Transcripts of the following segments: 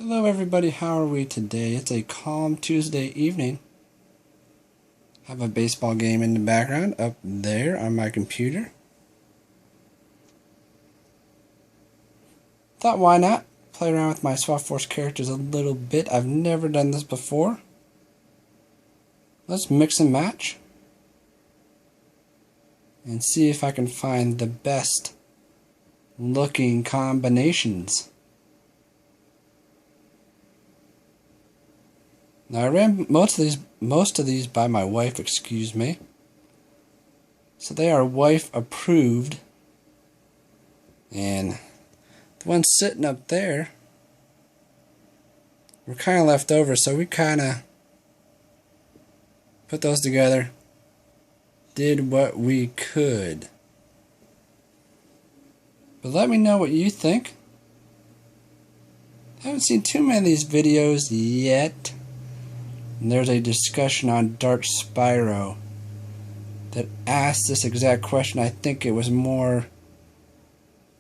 Hello everybody, how are we today? It's a calm Tuesday evening. Have a baseball game in the background up there on my computer. Thought why not? Play around with my Swap Force characters a little bit. I've never done this before. Let's mix and match. And see if I can find the best looking combinations. Now I ran most of these by my wife, excuse me. So they are wife approved. And the ones sitting up there were kind of left over, so we kind of put those together. Did what we could. But let me know what you think. I haven't seen too many of these videos yet. And there's a discussion on Dark Spyro that asked this exact question. I think it was more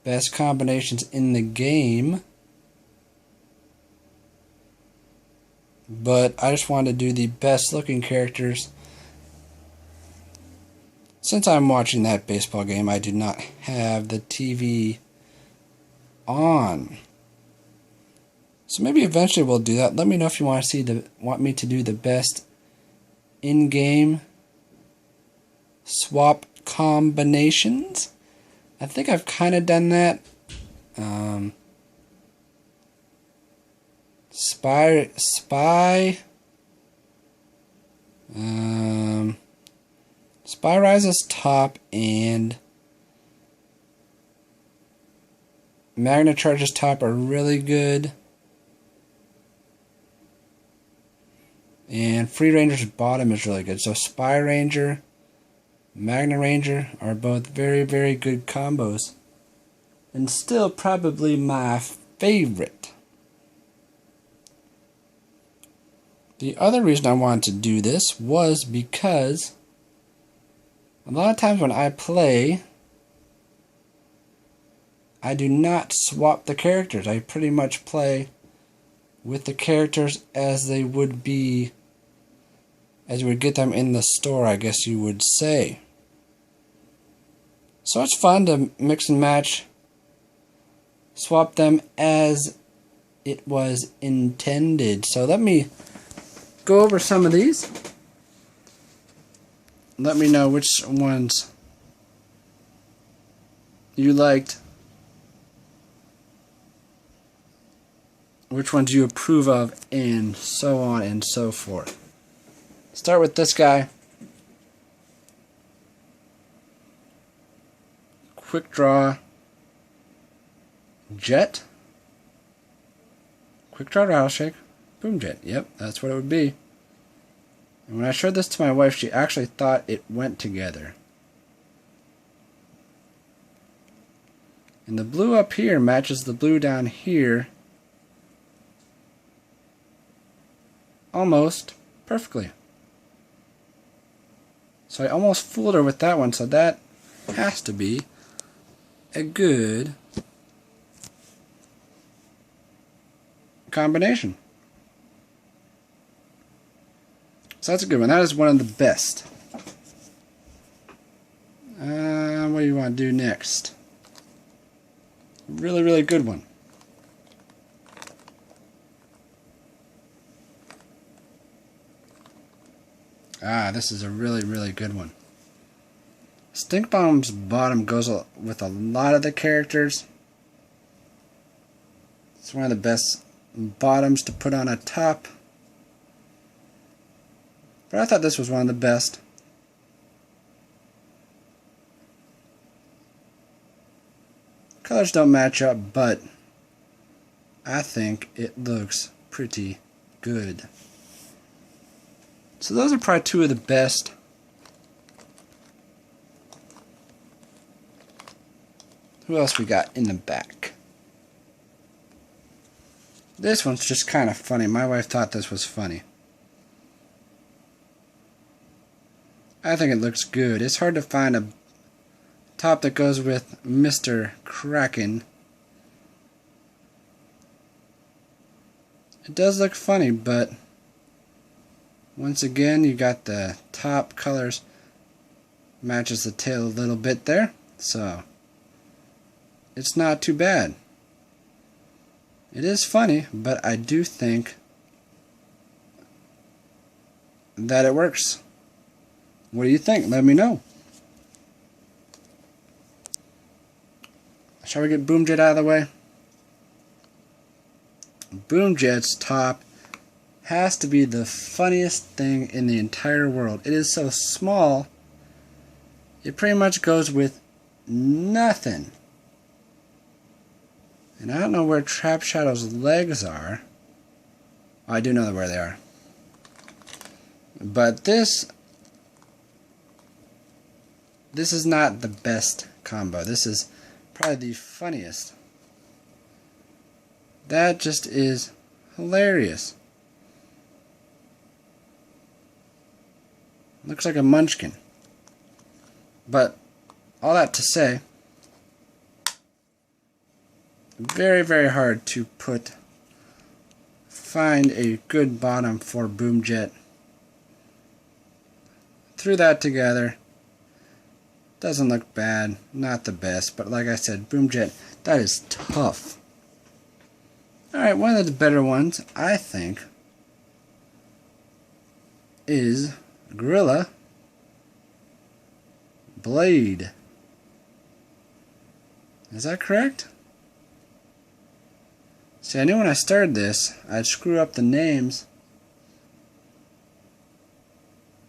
best combinations in the game. But I just wanted to do the best looking characters. Since I'm watching that baseball game, I do not have the TV on. So maybe eventually we'll do that. Let me know if you want me to do the best in-game swap combinations. I think I've kind of done that. Spy Rise's top and Magna Charge's top are really good. And Free Ranger's bottom is really good. So Spy Ranger, Magna Ranger are both very, very good combos. And still probably my favorite. The other reason I wanted to do this was because a lot of times when I play, I do not swap the characters. I pretty much play with the characters as they would be, as you would get them in the store, I guess you would say. So it's fun to mix and match, swap them as it was intended. So let me go over some of these. Let me know which ones you liked, which ones you approve of, and so on and so forth. Start with this guy. Quick Draw Jet. Quick Draw Rattle Shake. Boom Jet. Yep, that's what it would be. And when I showed this to my wife, she actually thought it went together. And the blue up here matches the blue down here almost perfectly. So I almost fooled her with that one, so that has to be a good combination. So that's a good one. That is one of the best. What do you want to do next? Really, really good one. This is a really, really good one. Stink Bomb's bottom goes with a lot of the characters. It's one of the best bottoms to put on a top. But I thought this was one of the best. Colors don't match up, but I think it looks pretty good. So those are probably two of the best. Who else we got in the back? This one's just kind of funny. My wife thought this was funny. I think it looks good. It's hard to find a top that goes with Mr. Kraken. It does look funny, but once again, you got the top colors matches the tail a little bit there, so it's not too bad. It is funny, but I do think that it works. What do you think? Let me know. Shall we get Boomjet out of the way? Boomjet's top has to be the funniest thing in the entire world. It is so small, it pretty much goes with nothing. And I don't know where Trap Shadow's legs are. Oh, I do know where they are. But this is not the best combo. This is probably the funniest. That just is hilarious. Looks like a munchkin. But all that to say, very, very hard to find a good bottom for Boomjet. Threw that together. Doesn't look bad, not the best, but like I said, Boomjet, that is tough. Alright, one of the better ones, I think, is Gorilla Blade. Is that correct? See, I knew when I started this, I'd screw up the names,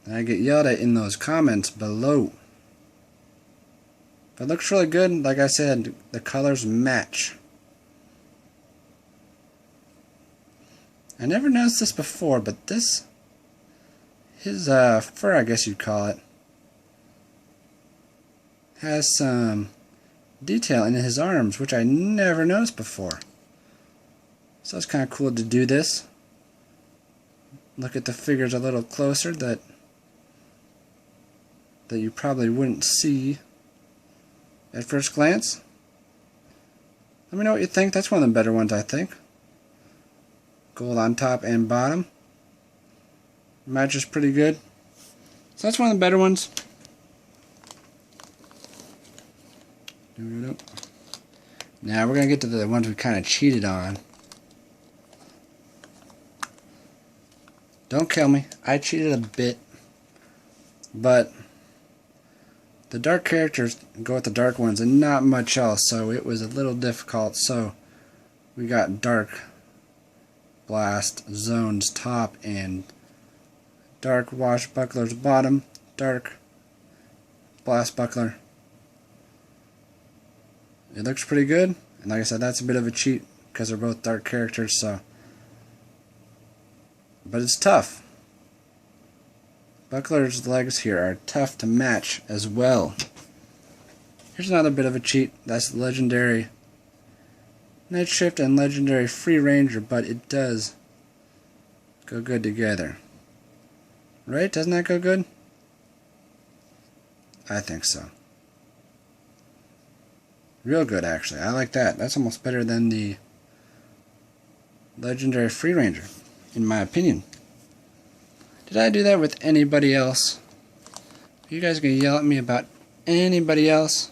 and I'd get yelled at in those comments below. But it looks really good. Like I said, the colors match. I never noticed this before, but his fur, I guess you'd call it, has some detail in his arms, which I never noticed before. So it's kind of cool to do this. Look at the figures a little closer that you probably wouldn't see at first glance. Let me know what you think. That's one of the better ones, I think. Gold on top and bottom. Matches pretty good. So that's one of the better ones. Now we're going to get to the ones we kind of cheated on. Don't kill me. I cheated a bit. But the dark characters go with the dark ones and not much else, so it was a little difficult. So we got dark blast zones top and dark wash bucklers bottom, dark blast buckler. It looks pretty good, and like I said, that's a bit of a cheat because they're both dark characters, so, but it's tough. Buckler's legs here are tough to match as well. Here's another bit of a cheat. That's legendary Night Shift and legendary Free Ranger, but it does go good together. Right? Doesn't that go good? I think so. Real good, actually. I like that. That's almost better than the legendary Free Ranger, in my opinion. Did I do that with anybody else? Are you guys going to yell at me about anybody else?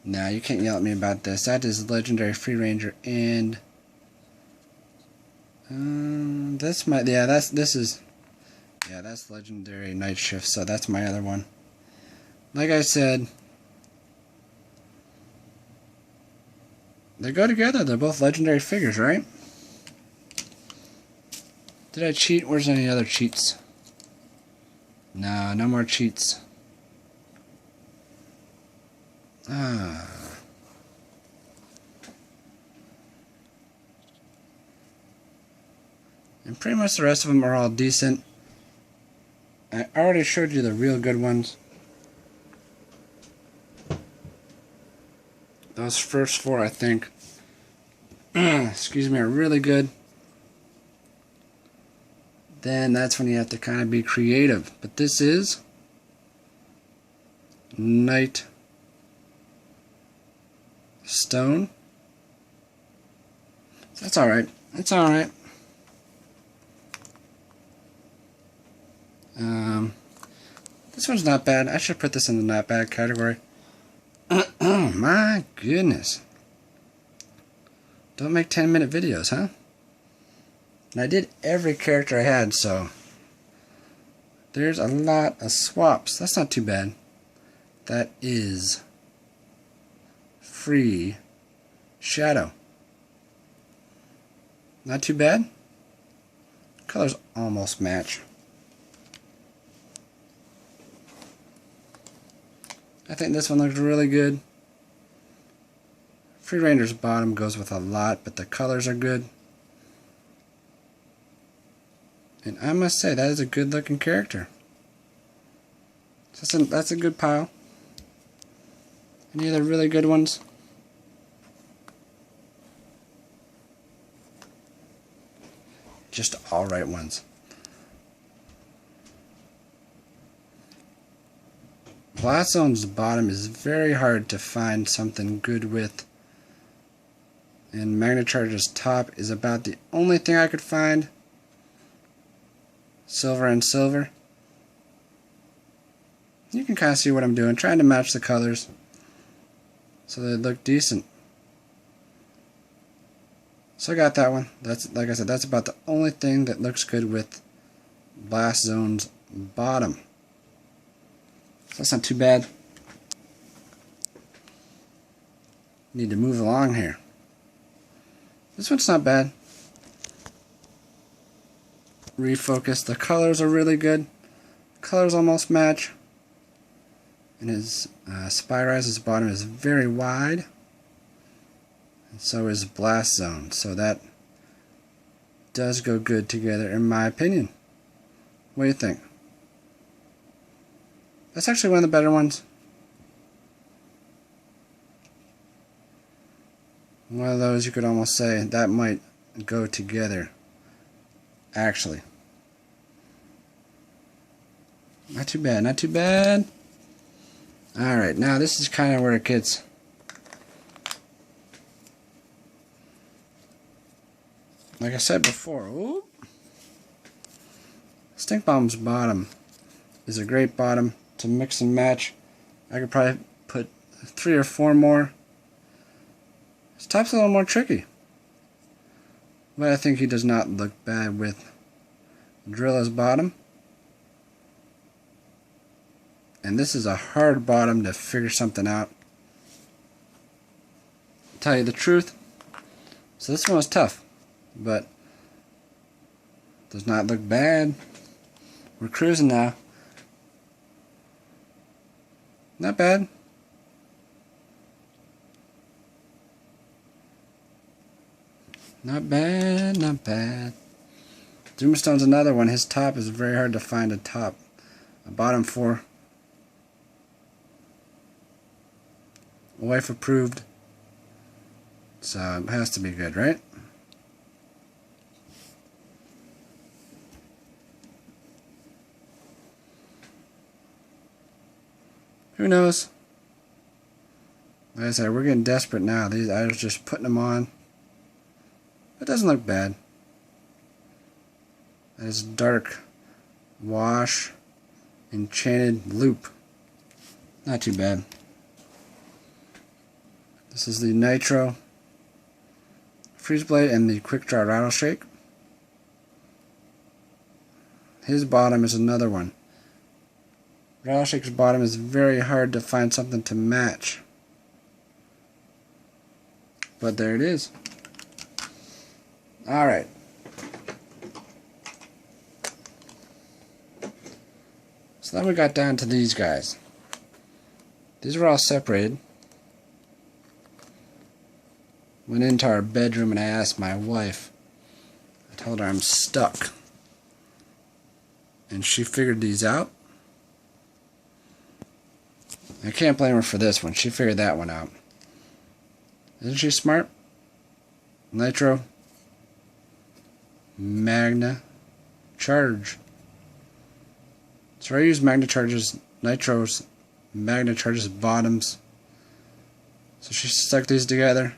No, you can't yell at me about this. That is legendary Free Ranger, and that's my, yeah, that's legendary Night Shift, so that's my other one. Like I said, they go together. They're both legendary figures, right? Did I cheat? Where's any other cheats? No, no more cheats. And pretty much the rest of them are all decent. I already showed you the real good ones. Those first four, I think, excuse me, are really good. Then that's when you have to kind of be creative. But this is Night Stone That's alright. It's alright. This one's not bad. I should put this in the not bad category. Oh my goodness. Don't make 10-minute videos, huh? And I did every character I had, so there's a lot of swaps. That's not too bad. That is free shadow. Not too bad. Colors almost match. I think this one looks really good. Free Ranger's bottom goes with a lot, but the colors are good. And I must say, that is a good looking character. So that's a good pile. Any other really good ones? Just alright ones. Blast Zone's bottom is very hard to find something good with. And Magna Charge's top is about the only thing I could find. Silver and silver. You can kind of see what I'm doing, trying to match the colors so they look decent. So I got that one. That's, like I said, that's about the only thing that looks good with Blast Zone's bottom. So that's not too bad. Need to move along here. This one's not bad. Refocus. The colors are really good. Colors almost match. And his Spyrise's bottom is very wide. And so is Blast Zone. So that does go good together in my opinion. What do you think? That's actually one of the better ones. One of those you could almost say that might go together. Actually. Not too bad, not too bad. Alright, now this is kind of where it gets like I said before. Stink Bomb's bottom is a great bottom to mix and match. I could probably put 3 or 4 more. His top's a little more tricky, but I think he does not look bad with Drilla's bottom. And this is a hard bottom to figure something out. I'll tell you the truth. So this one was tough, but does not look bad. We're cruising now. Not bad. Not bad, not bad. Doomstone's another one. His top is very hard to find a top. A bottom 4. Wife approved. So it has to be good, right? Who knows? Like I said, we're getting desperate now. I was just putting them on. It doesn't look bad. That is dark wash enchanted loop. Not too bad. This is the Nitro Freeze Blade and the Quick Draw Rattle Shake. His bottom is another one. Rattle Shake's bottom is very hard to find something to match. But there it is. Alright. So then we got down to these guys. These are all separated. Went into our bedroom and I asked my wife. I told her I'm stuck. And she figured these out. I can't blame her for this one. She figured that one out. Isn't she smart? Nitro. Magna Charge. So I use Magna Charge's Nitro's Magna Charge's bottoms. So she stuck these together.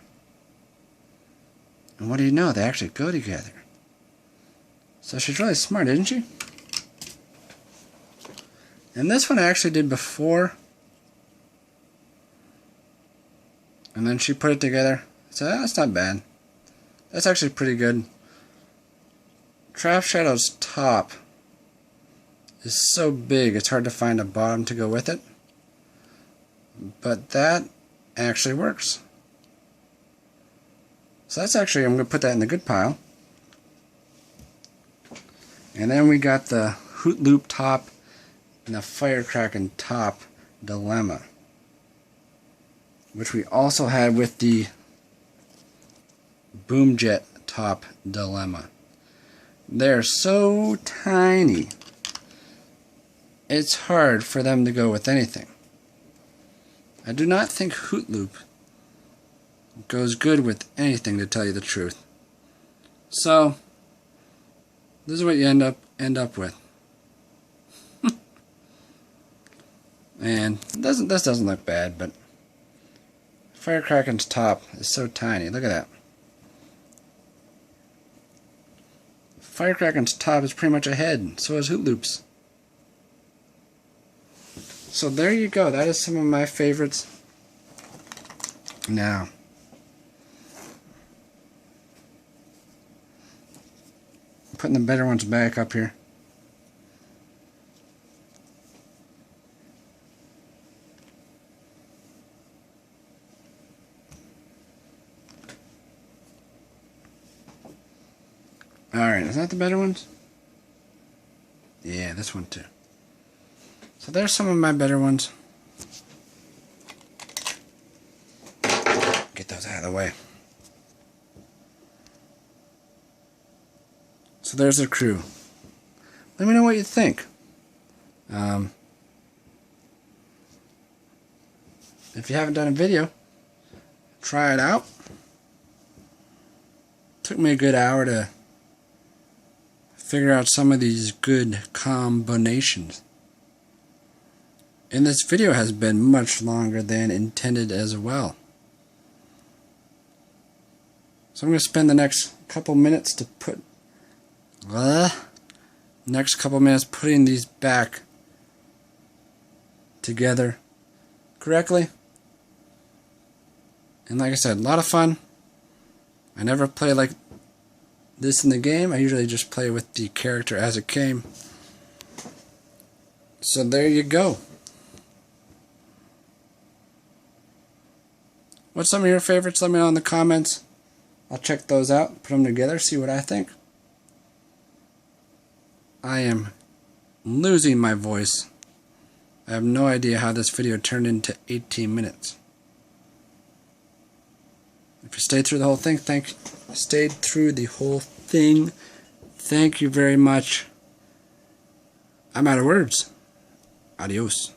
And what do you know? They actually go together. So she's really smart, isn't she? And this one I actually did before. And then she put it together. So that's not bad. That's actually pretty good. Trap Shadow's top is so big it's hard to find a bottom to go with it. But that actually works. So that's actually, I'm going to put that in the good pile. And then we got the Hoot Loop top and the Firecrackin' top dilemma, which we also had with the Boomjet top dilemma. They're so tiny, it's hard for them to go with anything. I do not think Hoot Loop goes good with anything, to tell you the truth. So this is what you end up with. And this doesn't look bad, but Firecrackin's top is so tiny. Look at that. Firecrackin's top is pretty much a head. So is Hoot Loop's. So there you go. That is some of my favorites. Now, I'm putting the better ones back up here. Alright, is that the better ones? Yeah, this one too. So there's some of my better ones. Get those out of the way. So there's the crew. Let me know what you think. If you haven't done a video, try it out. Took me a good hour to figure out some of these good combinations. And this video has been much longer than intended as well. So I'm going to spend the next couple minutes to putting these back together correctly. And like I said, a lot of fun. I never play like this in the game. I usually just play with the character as it came. So there you go. What's some of your favorites? Let me know in the comments. I'll check those out, put them together, see what I think. I am losing my voice. I have no idea how this video turned into 18 minutes. If you stayed through the whole thing, thank you very much. I'm out of words. Adios.